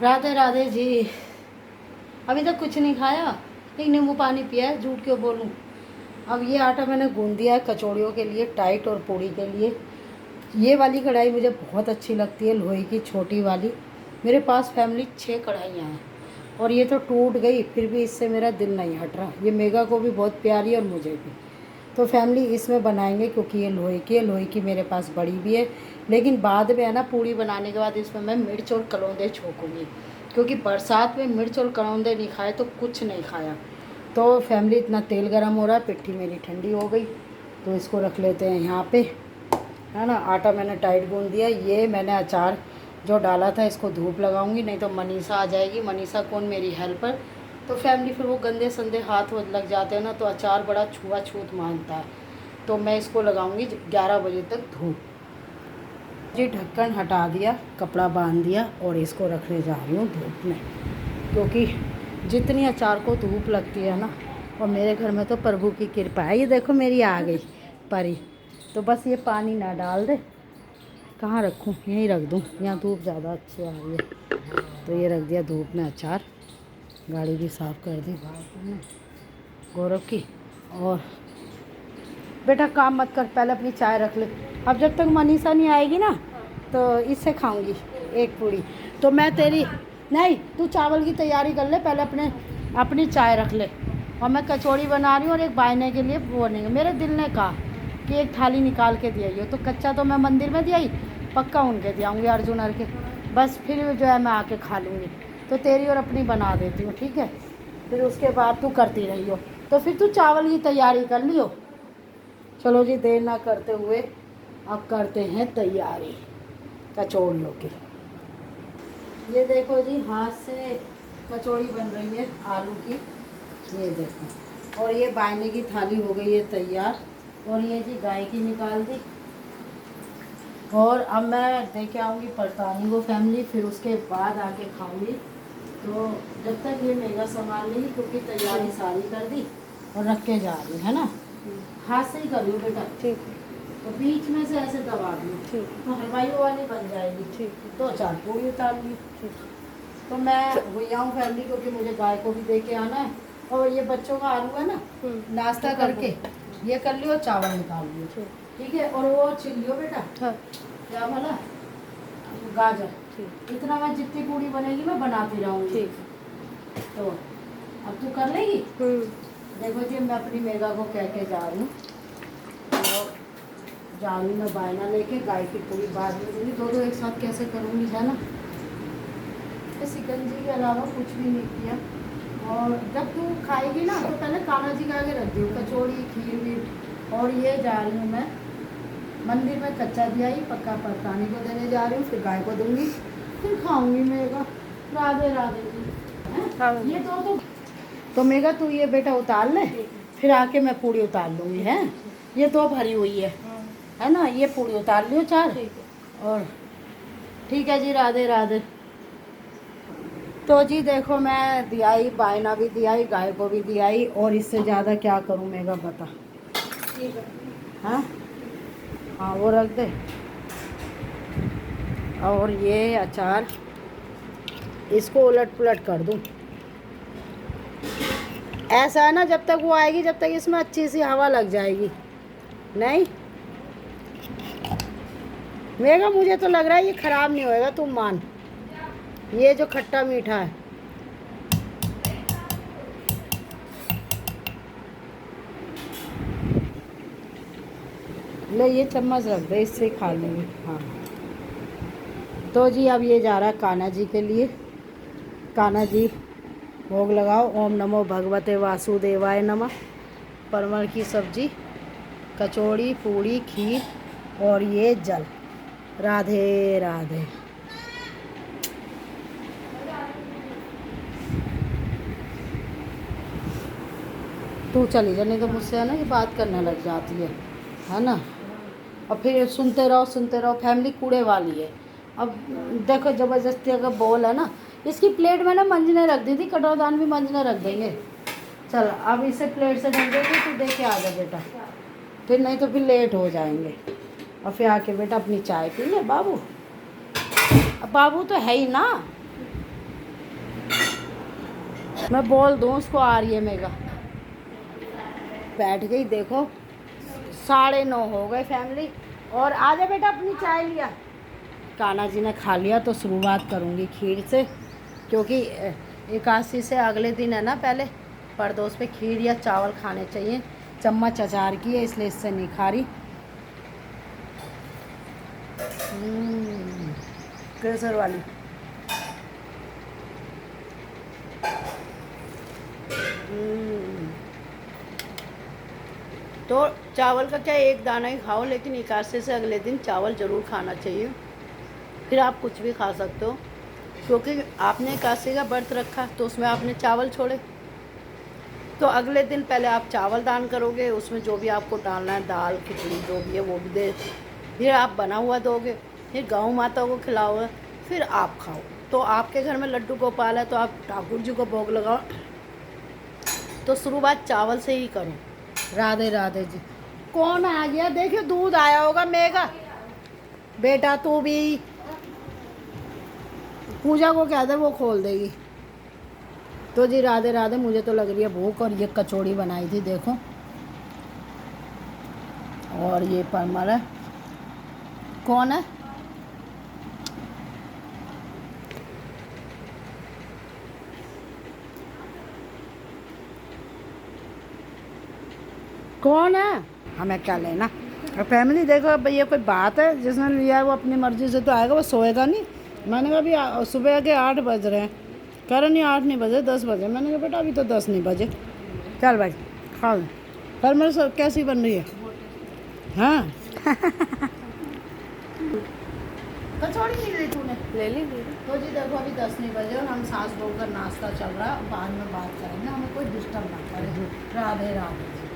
राधे राधे जी। अभी तक कुछ नहीं खाया, एक नींबू पानी पिया है, झूठ क्यों बोलूं। अब ये आटा मैंने गूंद दिया है कचौड़ियों के लिए, टाइट और पूड़ी के लिए। ये वाली कढ़ाई मुझे बहुत अच्छी लगती है, लोहे की छोटी वाली। मेरे पास फैमिली 6 कढ़ाइयाँ हैं और ये तो टूट गई, फिर भी इससे मेरा दिल नहीं हट रहा। ये मेगा को भी बहुत प्यारी और मुझे भी। तो फैमिली इसमें बनाएंगे क्योंकि ये लोहे की है, लोहे की मेरे पास बड़ी भी है। लेकिन बाद में है ना, पूड़ी बनाने के बाद इसमें मैं मिर्च और कलौंदे छोंकूँगी, क्योंकि बरसात में मिर्च और कलौंदे नहीं खाए तो कुछ नहीं खाया। तो फैमिली इतना तेल गरम हो रहा है, पिट्ठी मेरी ठंडी हो गई, तो इसको रख लेते हैं यहाँ पे, है ना। आटा मैंने टाइट गूंद दिया। ये मैंने अचार जो डाला था इसको धूप लगाऊंगी, नहीं तो मनीषा आ जाएगी। मनीषा कौन, मेरी हेल्पर। तो फैमिली फिर वो गंदे संदे हाथ लग जाते हैं ना, तो अचार बड़ा छुआछूत मांगता है। तो मैं इसको लगाऊंगी 11 बजे तक धूप। जी ढक्कन हटा दिया, कपड़ा बांध दिया और इसको रखने जा रही हूँ धूप में, क्योंकि जितनी अचार को धूप लगती है ना, और मेरे घर में तो प्रभु की कृपा है। ये देखो मेरी आ गई परी, तो बस ये पानी ना डाल दे। कहाँ रखूँ, यहीं रख दूँ, यहाँ धूप ज़्यादा अच्छी आ रही है। तो ये रख दिया धूप में अचार। गाड़ी भी साफ़ कर दी बाहर गौरव की। और बेटा काम मत कर, पहले अपनी चाय रख ले। अब जब तक मनीषा नहीं आएगी ना, तो इससे खाऊंगी एक पूड़ी। तो मैं तेरी नहीं, तू चावल की तैयारी कर ले, पहले अपनी चाय रख ले। और मैं कचौड़ी बना रही हूँ और एक बायने के लिए बोनेंगे। मेरे दिल ने कहा कि एक थाली निकाल के दिया हो, तो कच्चा तो मैं मंदिर में दिया ही, पक्का उनके दियाऊँगी अर्जुन और के। बस फिर जो है मैं आके खा लूँगी। तो तेरी और अपनी बना देती हूँ, ठीक है। फिर उसके बाद तू करती रही हो, तो फिर तू चावल की तैयारी कर लियो। चलो जी, देर ना करते हुए अब करते हैं तैयारी कचौड़ियों की। ये देखो जी, हाथ से कचौड़ी बन रही है आलू की, ये देखो। और ये बायने की थाली हो गई है तैयार। और ये जी गाय की निकाल दी। और अब मैं देके आऊँगी पड़तानी को फैमिली, फिर उसके बाद आके खाऊंगी। तो जब तक ये मेगा संभाल ली, क्योंकि तैयारी सारी कर दी और रख के जा रही है ना। हाथ से ही कर लो बेटा, ठीक। तो बीच में से ऐसे दबा दी, ठीक, तो हलवाई वाली बन जाएगी, ठीक। तो अचार पूरी उतार ली, ठीक। तो मैं हुई आऊँ फैमिली, क्योंकि मुझे गाय को भी दे के आना है। और ये बच्चों का आलू है ना, नाश्ता करके ये कर लियो, चावल निकाल लियो, ठीक है। और वो छिल लियो बेटा, हाँ। क्या बोला, गाजर, ठीक। इतना मैं जितनी पूड़ी बनेगी मैं बनाती रहूँगी, ठीक। तो अब तू कर लेगी। देखो जी, मैं अपनी मेगा को कह के जा रही हूँ, और जा रही हूँ मैं बायना लेके। गाय की पूरी बाद में दूँगी, दो एक साथ कैसे करूँगी, है ना। सिकंजी के अलावा कुछ भी नहीं किया। और जब तू खाएगी ना, तो पहले कान्हा जी का आगे रख दी कचौड़ी खीर वीर। और ये जा रही हूँ मैं मंदिर में, कच्चा दिया ही पक्का पड़तानी को देने जा रही हूँ, फिर गाय को दूँगी, फिर खाऊँगी मेगा। राधे राधे जी। ये तो मेगा तू ये बेटा उतार ले, फिर आके मैं पूड़ी उतार लूँगी, है। ये 2 भरी हुई है ना। ये पूड़ी उतार लियो 4, और ठीक है जी। राधे राधे। तो जी देखो, मैं दियाई, बायना भी दियाई, गाय को भी दियाई, और इससे ज़्यादा क्या करूँ मेगा बता। हाँ हाँ, वो रख दे। और ये अचार इसको उलट पुलट कर दूँ। ऐसा है ना, जब तक वो आएगी, जब तक इसमें अच्छी सी हवा लग जाएगी। नहीं मेगा, मुझे तो लग रहा है ये ख़राब नहीं होएगा, तुम मान। ये जो खट्टा मीठा है, ले ये चम्मच रख दे, इससे खा लेंगे। हाँ, तो जी अब ये जा रहा है कान्हा जी के लिए। कान्हा जी भोग लगाओ। ओम नमो भगवते वासुदेवाय नमः। परवल की सब्जी, कचौड़ी, पूड़ी, खीर और ये जल। राधे राधे। तू चली जा, नहीं तो मुझसे है ना ये बात करने लग जाती है ना। और फिर सुनते रहो फैमिली कूड़े वाली है। अब देखो, ज़बरदस्ती अगर बोल है ना, इसकी प्लेट में ना मंजने रख दी थी, कटोरदान भी मंजने रख देंगे। चल अब इसे प्लेट से ढक देंगे, तू दे के आ जा बेटा, फिर नहीं तो फिर लेट हो जाएंगे। और फिर आके बेटा अपनी चाय पी ले बाबू। अब बाबू तो है ही ना, मैं बोल दूँ उसको आ रही है मेगा। बैठ गई देखो, 9:30 हो गए फैमिली। और आजा बेटा अपनी चाय लिया। कान्हा जी ने खा लिया तो शुरुआत करूँगी खीर से, क्योंकि एकादशी से अगले दिन है ना, पहले प्रदोष पे खीर या चावल खाने चाहिए। चम्मच अचार की है इसलिए इससे नहीं खा रही। केसर वाली। तो चावल का क्या एक दाना ही खाओ, लेकिन एकादशी से अगले दिन चावल ज़रूर खाना चाहिए। फिर आप कुछ भी खा सकते हो, क्योंकि आपने एकादशी का व्रत रखा तो उसमें आपने चावल छोड़े। तो अगले दिन पहले आप चावल दान करोगे, उसमें जो भी आपको डालना है, दाल खिचड़ी जो भी है वो भी दे, फिर आप बना हुआ दोगे, फिर गौ माता को खिलाओगे, फिर आप खाओ। तो आपके घर में लड्डू गोपाल है तो आप ठाकुर जी को भोग लगाओ। तो शुरुआत चावल से ही करो। राधे राधे जी। कौन आ गया? देखिए दूध आया होगा मेगा। बेटा तू भी पूजा को कह दे, वो खोल देगी। तो जी राधे राधे। मुझे तो लग रही है भूख, और ये कचौड़ी बनाई थी देखो, और ये परमल है। कौन है? कौन है? हमें क्या लेना। और फैमिली देखो, अब ये कोई बात है? जिसने लिया है वो अपनी मर्जी से तो आएगा, वो सोएगा नहीं। मैंने कहा अभी सुबह के 8 बज रहे हैं। कह रहे नहीं 8 नहीं बजे, 10 बजे। मैंने कहा बेटा अभी तो 10 नहीं बजे। चल भाई खा लो। पर मेरे से कैसी बन रही है? हाँ कचौड़ी नहीं ली तूने? ले ली। तो जी देखो अभी 10 नहीं बजे और हम सास बहू का नाश्ता चल रहा है। बाद में बात करेंगे, हमें कोई डिस्टर्ब ना करे। राधे राधे जी।